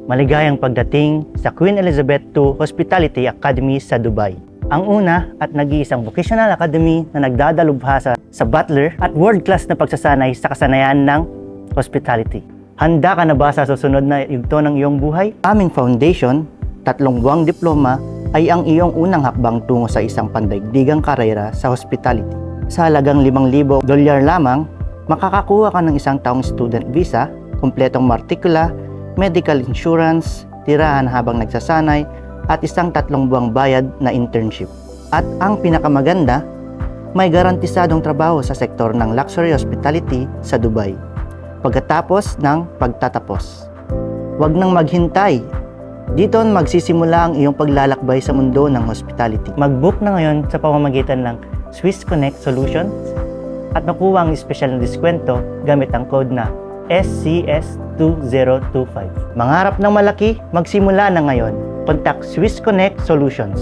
Maligayang pagdating sa Queen Elizabeth II Hospitality Academy sa Dubai. Ang una at nag-iisang vocational academy na nagdadalubhasa sa butler at world-class na pagsasanay sa kasanayan ng hospitality. Handa ka na ba sa susunod na yugto ng iyong buhay? Aming foundation, 3 buwang diploma, ay ang iyong unang hakbang tungo sa isang pandaigdigang karera sa hospitality. Sa halagang $5,000 lamang, makakakuha ka ng isang taong student visa, kumpletong martikula, medical insurance, tirahan habang nagsasanay, at isang 3 buwang bayad na internship. At ang pinakamaganda, may garantisadong trabaho sa sektor ng luxury hospitality sa Dubai pagkatapos ng pagtatapos. Huwag nang maghintay. Dito magsisimula ang iyong paglalakbay sa mundo ng hospitality. Mag-book na ngayon sa pamamagitan ng Swiss Connect Solutions at makuha ang espesyal na diskwento gamit ang code na SCS2025. Mangarap ng malaki, magsimula na ngayon. Contact Swiss Connect Solutions.